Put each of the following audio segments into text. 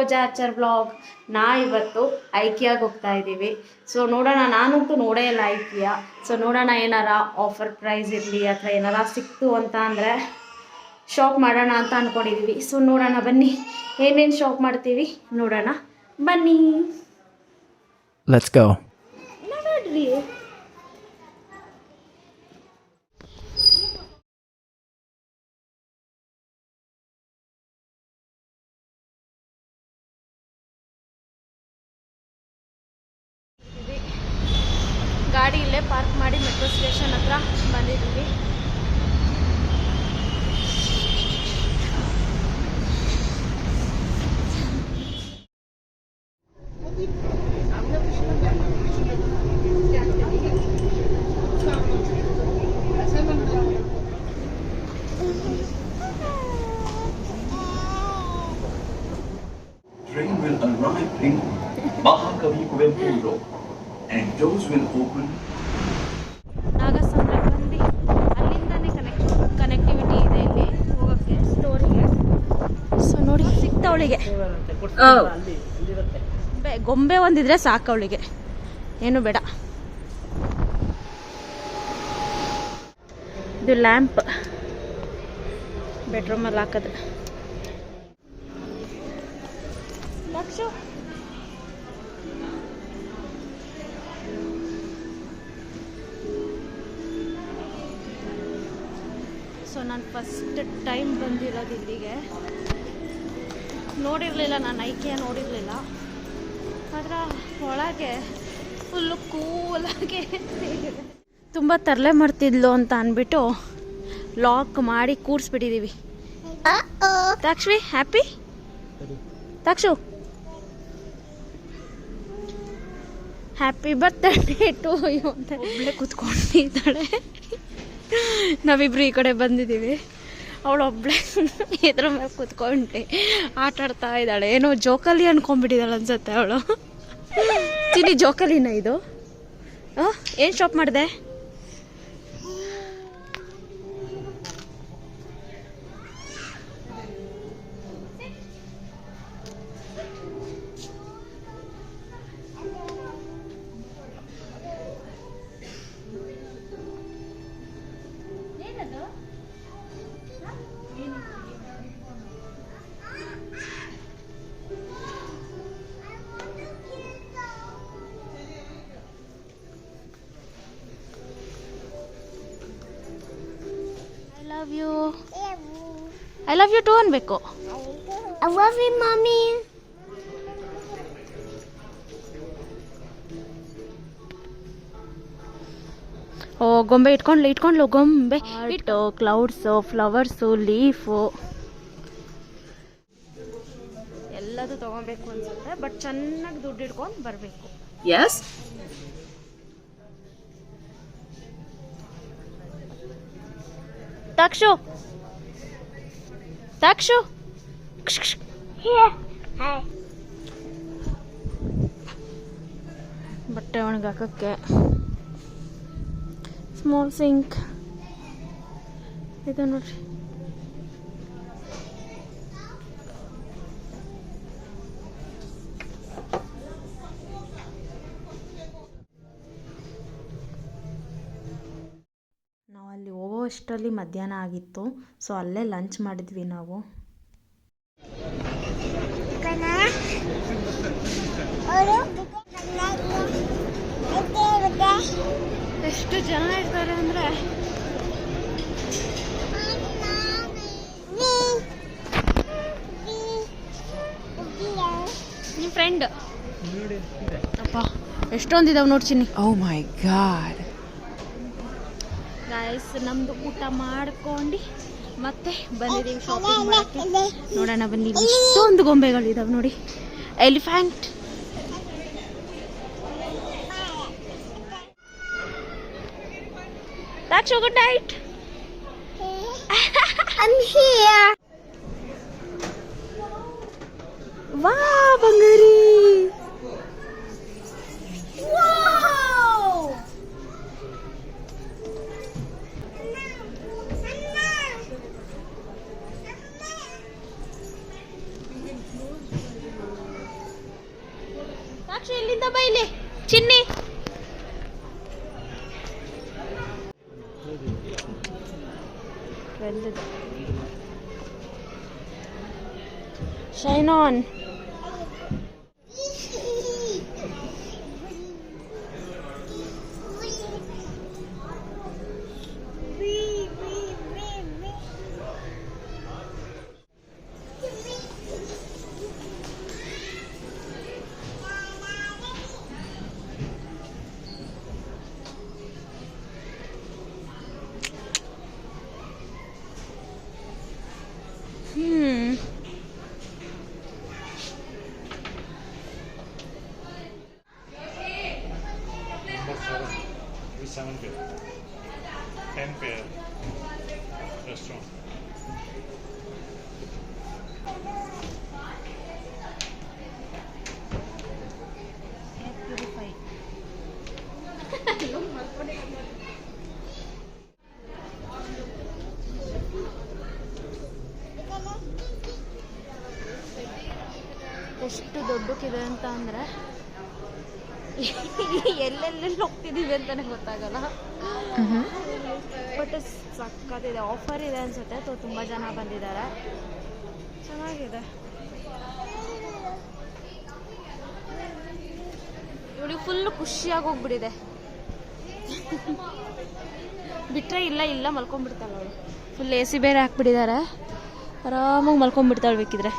ರೋಜಾ Achar blog. ಇವತ್ತು ಐಕಿಯಾಗೆ ಹೋಗ್ತಾ ಇದ್ದೀವಿ. ಸೊ ನೋಡೋಣ, ನಾನಂತೂ ನೋಡೇ ಇಲ್ಲ ಐಕಿಯಾ. ಸೊ ನೋಡೋಣ, ಏನಾರ ಆಫರ್ ಪ್ರೈಸ್ ಇರಲಿ ಅಥವಾ ಏನಾರ ಸಿಕ್ತು ಅಂತ ಅಂದರೆ ಶಾಪ್ ಮಾಡೋಣ ಅಂತ ಅಂದ್ಕೊಂಡಿದ್ದೀವಿ. ಸೊ ನೋಡೋಣ ಬನ್ನಿ, ಏನೇನು ಶಾಪ್ ಮಾಡ್ತೀವಿ ನೋಡೋಣ ಬನ್ನಿ. Let's go. ನೋಡ್ರಿ, ಗಾಡಿ ಇಲ್ಲೇ ಪಾರ್ಕ್ ಮಾಡಿ ಮೆಟ್ರೋ ಸ್ಟೇಷನ್ ಹತ್ರ ಬಂದಿದ್ದೀವಿ. Train will arrive in Mahakavi Kuvempu Road and doors will open. Nagasandra ಬಂದು ಅಲ್ಲಿಂದಾನೇ ಕನೆಕ್ಟಿವಿಟಿ ಇದೆ ಇಲ್ಲಿ ಹೋಗೋಕ್ಕೆ ಸ್ಟೋರಿಗೆ. ಸೊ ನೋಡಿ, ಸಿಕ್ತ ಅವಳಿಗೆ ಗೊಂಬೆ ಒಂದಿದ್ರೆ ಸಾಕು ಅವಳಿಗೆ, ಏನು ಬೇಡ. ಇದು ಲ್ಯಾಂಪ್ ಬೆಡ್ರೂಮಲ್ಲಿ ಹಾಕೋದು. ಲಕ್ಷ ಸೊ ನಾನು ಫಸ್ಟ್ ಟೈಮ್ ಬಂದಿರೋದು ಇಲ್ಲಿಗೆ. ನೋಡಿರಲಿಲ್ಲ, ನಾನು ಐಕಿಯಾ ನೋಡಿರಲಿಲ್ಲ. ಅದರ ಒಳಗೆ ಫುಲ್ಲು ಕೂಲಾಗಿ ತುಂಬ ತರಲೆ ಮಾಡ್ತಿದ್ಲು ಅಂತ ಅಂದ್ಬಿಟ್ಟು ಲಾಕ್ ಮಾಡಿ ಕೂರಿಸ್ಬಿಟ್ಟಿದ್ದೀವಿ. ತಾಕ್ಷವಿ ಹ್ಯಾಪಿ? ತಾಕ್ಷು ಹ್ಯಾಪಿ ಬರ್ತ್ಡೇ ಟು ಯು ಅಂತ ಒಬ್ಬಳೇ ಕೂತ್ಕೊಂಡಿದ್ದಾಳೆ. ನಾವಿಬ್ರು ಈ ಕಡೆ ಬಂದಿದ್ದೀವಿ. ಅವಳು ಒಬ್ಬಳೇ ಇದ್ರ ಮೇಲೆ ಕೂತ್ಕೊಂಡೆ ಆಟಾಡ್ತಾ ಇದ್ದಾಳೆ. ಏನೋ ಜೋಕಾಲಿ ಅನ್ಕೊಂಡ್ಬಿಟ್ಟಿದ್ದಾಳೆ ಅನ್ಸುತ್ತೆ ಅವಳು. ಚಿನಿ, ಜೋಕಾಲಿನ ಇದು? ಏನು ಶಾಪ್ ಮಾಡಿದೆ? I love you too ಅನ್ಬೇಕು. I love you, mommy. ಓ, ಗೊಂಬೆ ಇಟ್ಕೊಂಡ್ಲು ಗೊಂಬೆ ಇಟ್ಟು ಕ್ಲೌಡ್ಸು, ಫ್ಲವರ್ಸು, ಲೀಫು ಎಲ್ಲದು ತಗೊಬೇಕು ಅನ್ಸುತ್ತೆ. ಬಟ್ ಚೆನ್ನಾಗಿ ದುಡ್ಡು ಇಟ್ಕೊಂಡು ಬರಬೇಕು. ಎಸ್, ತಾಕ್ಷು Hi. ಬಟ್ಟೆ ಒಣಗಾಕಕ್ಕೆ ಸ್ಮಾಲ್ ಸಿಂಕ್ ಇದೆ ನೋಡ್ರಿ. ನಾವು ಅಲ್ಲಿ ಹೋಗೋಷ್ಟರಲ್ಲಿ ಮಧ್ಯಾಹ್ನ ಆಗಿತ್ತು. ಸೊ ಅಲ್ಲೇ ಲಂಚ್ ಮಾಡಿದ್ವಿ ನಾವು. ಎಷ್ಟು ಜನ ಇರ್ತಾರೆ ಅಂದರೆ ನಿಮ್ಮ ಫ್ರೆಂಡ್ ಅಪ್ಪ ಎಷ್ಟೊಂದಿದಾವೆ ನೋಡಿ ಚಿನ್ನಿ. ಓ ಮೈ ಗಾಡ್ ಗೈಸ್, ನಮ್ದು ಊಟ ಮಾಡ್ಕೊಂಡು ಮತ್ತೆ ಬಂದಿದ್ದೀವಿ ಶಾಪಿಂಗ್ ಮಾಡೋಕ್ಕೆ. ನೋಡೋಣ ಬನ್ನಿ, ಇಷ್ಟೊಂದು ಗೊಂಬೆಗಳಿದಾವೆ ನೋಡಿ. Elephant, Takshu, good night. I'm here. Wow, Bangari. Wow. ಇಲ್ಲಿ ಚಿನ್ನಿ. Shine on. With 7 pair. 10 pair. Restaurant. ಎಷ್ಟು ದೊಡ್ಡಕ್ಕಿದೆ ಅಂತ ಅಂದರೆ ಎಲ್ಲೆಲ್ಲೆಲ್ಲಿ ಹೋಗ್ತಿದ್ದೀವಿ ಅಂತಲೇ ಗೊತ್ತಾಗಲ್ಲ. ಬಟ್ ಸಕ್ಕತ್ತಿದೆ. ಆಫರ್ ಇದೆ ಅನ್ಸುತ್ತೆ. ತುಂಬ ಜನ ಬಂದಿದ್ದಾರೆ. ಚೆನ್ನಾಗಿದೆ. ಇವಳಿಗೆ ಫುಲ್ಲು ಖುಷಿಯಾಗಿ ಹೋಗ್ಬಿಟ್ಟಿದೆ. ಬಿಟ್ಟರೆ ಇಲ್ಲ ಮಲ್ಕೊಂಡ್ಬಿಡ್ತಾಳೆ ಅವಳು. ಫುಲ್ AC ಬೇರೆ ಹಾಕ್ಬಿಟ್ಟಿದ್ದಾರೆ. ಆರಾಮಾಗಿ ಮಲ್ಕೊಂಡ್ಬಿಡ್ತಾಳೆ ಬೇಕಿದ್ರೆ.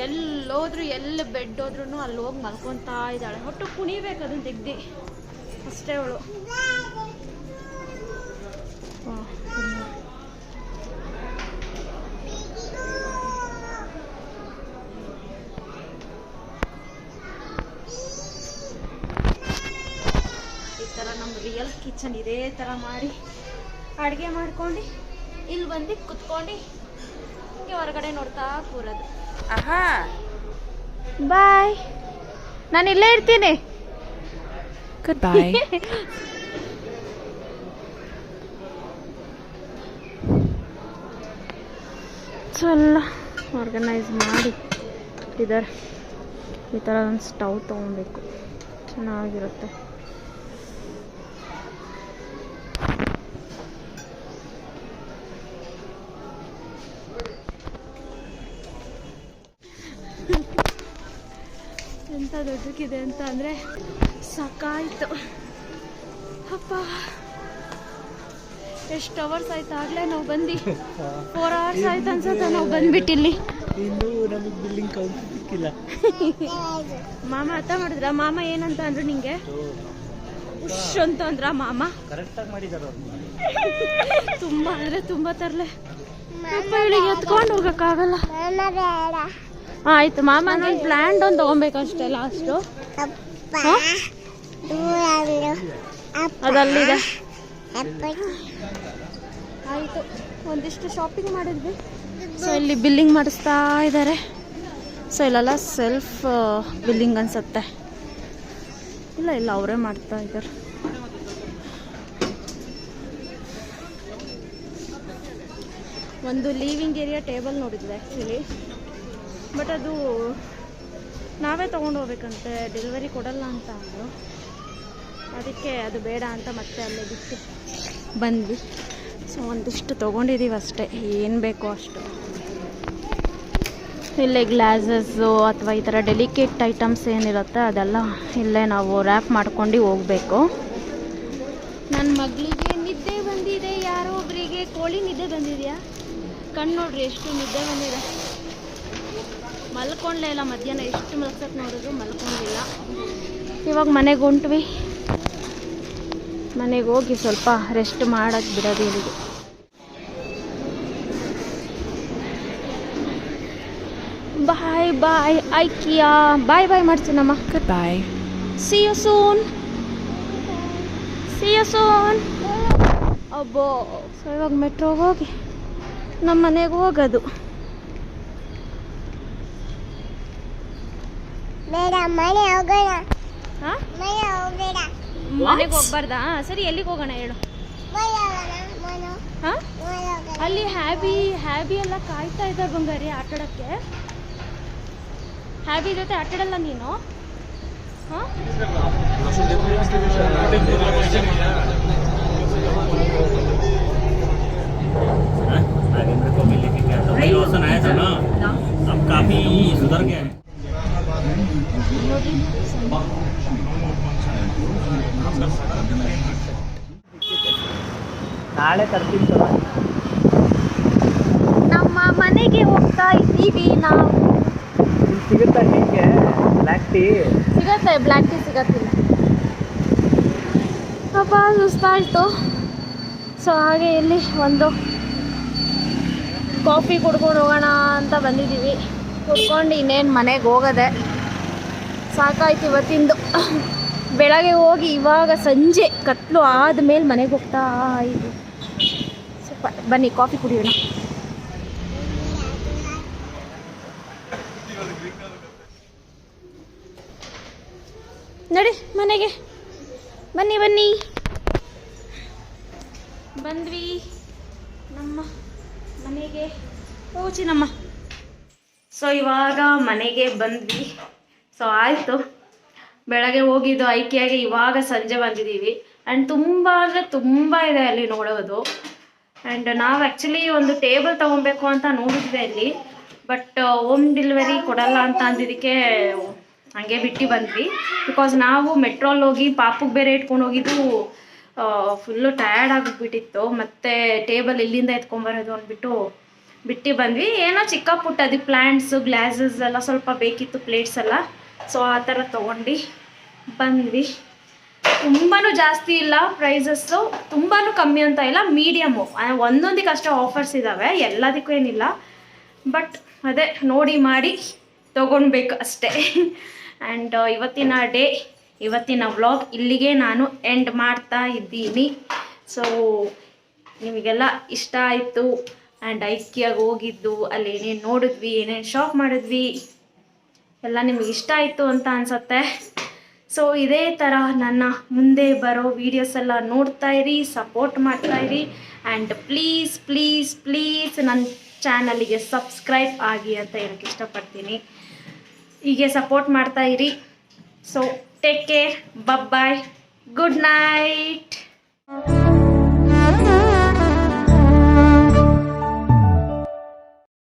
ಎಲ್ಲೋದ್ರು ಎಲ್ಲಿ ಬೆಡ್ ಹೋದ್ರೂ ಅಲ್ಲಿ ಹೋಗಿ ಮಲ್ಕೊತಾ ಇದ್ದಾಳೆ. ಒಟ್ಟು ಕುಣಿಬೇಕು ಅದನ್ನ ತೆಗ್ದು ಅಷ್ಟೇ ಅವಳು. ಈ ಥರ ನಮ್ಮ ರಿಯಲ್ ಕಿಚನ್ ಇದೇ ಥರ ಮಾಡಿ ಅಡುಗೆ ಮಾಡ್ಕೊಂಡು ಇಲ್ಲಿ ಬಂದು ಕುತ್ಕೊಂಡು ಹೊರಗಡೆ ನೋಡ್ತಾ ಕೂರೋದು. Aha. ಬಾಯ್. ನಾನು ಇಲ್ಲೇ ಇರ್ತೀನಿ. Goodbye. ಸೊ ಎಲ್ಲ ಆರ್ಗನೈಸ್ ಮಾಡಿ ಇದ್ದಾರೆ. ಈ ಥರ ಒಂದು ಸ್ಟವ್ ತೊಗೊಬೇಕು. ಚೆನ್ನಾಗಿರುತ್ತೆ. ಎಂಥ ದೊಡ್ಡಕ್ಕಿದೆ ಅಂತ ಅಂದರೆ ಸಾಕಾಯಿತು. ಅಪ್ಪ ಎಷ್ಟು ಅವರ್ಸ್ ಆಯ್ತು ಆಗಲೇ ನಾವು ಬಂದು. 4 hours ಆಯ್ತು ಅನ್ಸುತ್ತೆ ನಾವು ಬಂದ್ಬಿಟ್ಟಿಲ್ಲಿ. ಮಾಮ ಅರ್ಥ ಮಾಡಿದ್ರ? ಮಾಮ ಏನಂತ ಅಂದ್ರು ನಿಂಗೆ? ಉಶ್ ಅಂತ ಅಂದ್ರ ಮಾಮ. ತುಂಬಾ ಅಂದ್ರೆ ತುಂಬಾ ತರ್ಲೆ. ಇವಳಿಗೆ ಎತ್ಕೊಂಡು ಹೋಗಕ್ಕಾಗಲ್ಲ. ಆಯ್ತು ಮಾಮ ನಾನು ಪ್ಲ್ಯಾಂಡ್ ಒಂದು ತಗೊಬೇಕಷ್ಟೇ ಲಾಸ್ಟು. ಅದಲ್ಲಿದೆ. ಆಯಿತು, ಒಂದಿಷ್ಟು ಶಾಪಿಂಗ್ ಮಾಡಿದ್ವಿ. ಸೊ ಇಲ್ಲಿ ಬಿಲ್ಲಿಂಗ್ ಮಾಡಿಸ್ತಾ ಇದ್ದಾರೆ. ಸೊ ಇಲ್ಲೆಲ್ಲ ಸೆಲ್ಫ್ ಬಿಲ್ಲಿಂಗ್ ಅನ್ಸುತ್ತೆ. ಇಲ್ಲ ಅವರೇ ಮಾಡ್ತಾ ಇದ್ದಾರೆ. ಒಂದು ಲೀವಿಂಗ್ ಏರಿಯಾ ಟೇಬಲ್ ನೋಡಿದ್ವಿ ಆ್ಯಕ್ಚುಲಿ. ಬಟ್ ಅದು ನಾವೇ ತೊಗೊಂಡು ಹೋಗ್ಬೇಕಂತೆ, ಡೆಲಿವರಿ ಕೊಡಲ್ಲ ಅಂತ ಅಂದರು. ಅದಕ್ಕೆ ಅದು ಬೇಡ ಅಂತ ಮತ್ತೆ ಅಲ್ಲೇ ಬಿಟ್ಟು ಬಂದ್ವಿ. ಸೊ ಒಂದಿಷ್ಟು ತೊಗೊಂಡಿದ್ದೀವಿ ಅಷ್ಟೇ, ಏನು ಬೇಕೋ ಅಷ್ಟು. ಇಲ್ಲೇ ಗ್ಲಾಸಸ್ಸು ಅಥವಾ ಈ ಥರ ಡೆಲಿಕೇಟ್ ಐಟಮ್ಸ್ ಏನಿರುತ್ತೆ ಅದೆಲ್ಲ ಇಲ್ಲೇ ನಾವು ರ್ಯಾಪ್ ಮಾಡ್ಕೊಂಡು ಹೋಗಬೇಕು. ನನ್ನ ಮಗಳಿಗೆ ನಿದ್ದೆ ಬಂದಿದೆ. ಯಾರೋ ಒಬ್ಬರಿಗೆ ಕೋಳಿ ನಿದ್ದೆ ಬಂದಿದೆಯಾ? ಕಣ್ಣು ನೋಡ್ರಿ ಎಷ್ಟು ನಿದ್ದೆ ಬಂದಿದೆ. ಮಲ್ಕೊಂಡ್ಲೇ ಇಲ್ಲ. ಮಧ್ಯಾಹ್ನ ಎಷ್ಟು ಮಲ್ಸಕ್ಕೆ ನೋಡಿದ್ರು ಮಲ್ಕೊಂಡಿಲ್ಲ. ಇವಾಗ ಮನೆಗೆ ಹೊಂಟ್ವಿ. ಮನೆಗೆ ಹೋಗಿ ಸ್ವಲ್ಪ ರೆಸ್ಟ್ ಮಾಡೋಕ್ಕೆ ಬಿಡೋದು ಇಲ್ಲಿಗೆ. Bye bye IKEA. Bye bye ಮಾಡ್ತೀನಮ್ಮ. Goodbye. See you soon. See you soon. ಅಬ್ಬೋ. ಸೊ ಇವಾಗ ಮೆಟ್ರೋಗೆ ಹೋಗಿ ನಮ್ಮ ಮನೆಗೆ ಹೋಗೋದು. ಬೇಡ, ಮನೆ ಹೋಗೋಣ. ಹಾಂ ಮನೆ ಹೋಗೋಣ. ಮನೆಗೆ ಹೋಗ್ಬಾರ್ದಾ? ಸರಿ, ಎಲ್ಲಿಗೆ ಹೋಗೋಣ ಹೇಳು? ಹಾ, ಅಲ್ಲಿ ಹ್ಯಾಬಿ ಎಲ್ಲ ಕಾಯ್ತಾ ಇದ್ದಾರೆ ಬಂಗಾರಿ ಆಟಾಡಕ್ಕೆ. ಹ್ಯಾಬಿ ಜೊತೆ ಆಟಾಡಲ್ಲ ನೀನು? ಹಾ, नागेंद्र को मिलने के क्या तो वही रोशन आया था ना, अब काफी सुधर गया है. ನಾಳೆ ತರ್ತೀನಿ. ನಮ್ಮ ಮನೆಗೆ ಹೋಗ್ತಾ ಇದ್ದೀವಿ ನಾವು. ಸಿಗುತ್ತಾ ಟೀಗೆ? ಬ್ಲ್ಯಾಕ್ ಟೀ ಸಿಗತ್ತೆ, ಬ್ಲ್ಯಾಕ್ ಟೀ ಸಿಗತ್ತಿಲ್ಲ. ಪಾಪ ಸುಸ್ತಾಯಿತು. ಸೊ ಹಾಗೆ ಇಲ್ಲಿ ಒಂದು ಕಾಫಿ ಕುಡ್ಕೊಂಡು ಹೋಗೋಣ ಅಂತ ಬಂದಿದ್ದೀವಿ. ಕುಡ್ಕೊಂಡು ಇನ್ನೇನು ಮನೆಗೆ ಹೋಗೋದೆ. ಸಾಕಾಯ್ತು ಇವತ್ತಿಂದು. ಬೆಳಗ್ಗೆ ಹೋಗಿ ಇವಾಗ ಸಂಜೆ ಕತ್ಲು ಆದಮೇಲೆ ಮನೆಗೆ ಹೋಗ್ತಾ ಇದ್ದೀವಿ. ಸ್ವಲ್ಪ ಬನ್ನಿ ಕಾಫಿ ಕುಡಿಯೋಣ. ನಡಿ ಮನೆಗೆ, ಬನ್ನಿ ಬನ್ನಿ. ಬಂದ್ವಿ ನಮ್ಮ ಮನೆಗೆ. ನಮ್ಮ ಸೊ ಇವಾಗ ಮನೆಗೆ ಬಂದ್ವಿ. ಸೊ ಆಯಿತು, ಬೆಳಗ್ಗೆ ಹೋಗಿದ್ದು ಐಕಿಯಾಗೆ ಇವಾಗ ಸಂಜೆ ಬಂದಿದ್ದೀವಿ. ಆ್ಯಂಡ್ ತುಂಬ ಅಂದರೆ ತುಂಬ ಇದೆ ಅಲ್ಲಿ ನೋಡೋದು. ಆ್ಯಂಡ್ ನಾವು ಆ್ಯಕ್ಚುಲಿ ಒಂದು ಟೇಬಲ್ ತೊಗೊಬೇಕು ಅಂತ ನೋಡಿದ್ವಿ ಅಲ್ಲಿ, ಬಟ್ ಹೋಮ್ ಡೆಲಿವರಿ ಕೊಡಲ್ಲ ಅಂತ ಅಂದಿದ್ದಕ್ಕೆ ಹಂಗೆ ಬಿಟ್ಟು ಬಂದ್ವಿ. ಬಿಕಾಸ್ ನಾವು ಮೆಟ್ರೋಲ್ ಹೋಗಿ ಪಾಪುಗೆ ಬೇರೆ ಇಟ್ಕೊಂಡು ಹೋಗಿದ್ದು ಫುಲ್ಲು ಟಯರ್ಡ್ ಆಗಿಬಿಟ್ಟಿತ್ತು. ಮತ್ತು ಟೇಬಲ್ ಇಲ್ಲಿಂದ ಎತ್ಕೊಂಬರೋದು ಅಂದ್ಬಿಟ್ಟು ಬಿಟ್ಟು ಬಂದ್ವಿ. ಏನೋ ಚಿಕ್ಕ ಪುಟ್ಟ ಅದು ಪ್ಲ್ಯಾಂಟ್ಸು, ಗ್ಲಾಸಸ್ ಎಲ್ಲ ಸ್ವಲ್ಪ ಬೇಕಿತ್ತು, ಪ್ಲೇಟ್ಸ್ ಎಲ್ಲ. ಸೊ ಆ ಥರ ತೊಗೊಂಡು ಬಂದ್ವಿ. ತುಂಬಾ ಜಾಸ್ತಿ ಇಲ್ಲ ಪ್ರೈಸಸ್ಸು, ತುಂಬಾ ಕಮ್ಮಿ ಅಂತ ಇಲ್ಲ, ಮೀಡಿಯಮ್ಮು. ಒಂದೊಂದಕ್ಕೆ ಅಷ್ಟೇ ಆಫರ್ಸ್ ಇದ್ದಾವೆ, ಎಲ್ಲದಕ್ಕೂ ಏನಿಲ್ಲ. ಬಟ್ ಅದೇ ನೋಡಿ ಮಾಡಿ ತೊಗೊಳ್ಬೇಕು ಅಷ್ಟೇ. ಆ್ಯಂಡ್ ಇವತ್ತಿನ ವ್ಲಾಗ್ ಇಲ್ಲಿಗೆ ನಾನು ಎಂಡ್ ಮಾಡ್ತಾ ಇದ್ದೀನಿ. ಸೊ ನಿಮಗೆಲ್ಲ ಇಷ್ಟ ಆಯಿತು. ಆ್ಯಂಡ್ ಐಕಿಯಾಗಿ ಹೋಗಿದ್ದು, ಅಲ್ಲಿ ಏನೇನು ನೋಡಿದ್ವಿ, ಏನೇನು ಶಾಪ್ ಮಾಡಿದ್ವಿ ಎಲ್ಲ ನಿಮಗೆ ಇಷ್ಟ ಆಯಿತು ಅಂತ ಅನಿಸುತ್ತೆ. ಸೊ ಇದೇ ಥರ ನನ್ನ ಮುಂದೆ ಬರೋ ವೀಡಿಯೋಸ್ ಎಲ್ಲ ನೋಡ್ತಾ ಇರಿ, ಸಪೋರ್ಟ್ ಮಾಡ್ತಾಯಿರಿ. ಆ್ಯಂಡ್ ಪ್ಲೀಸ್ ಪ್ಲೀಸ್ ಪ್ಲೀಸ್ ನನ್ನ ಚಾನಲಿಗೆ ಸಬ್ಸ್ಕ್ರೈಬ್ ಆಗಿ ಅಂತ ಹೇಳಕ್ಕೆ ಇಷ್ಟಪಡ್ತೀನಿ. ಹೀಗೆ ಸಪೋರ್ಟ್ ಮಾಡ್ತಾಯಿರಿ. So take care, bye, good night.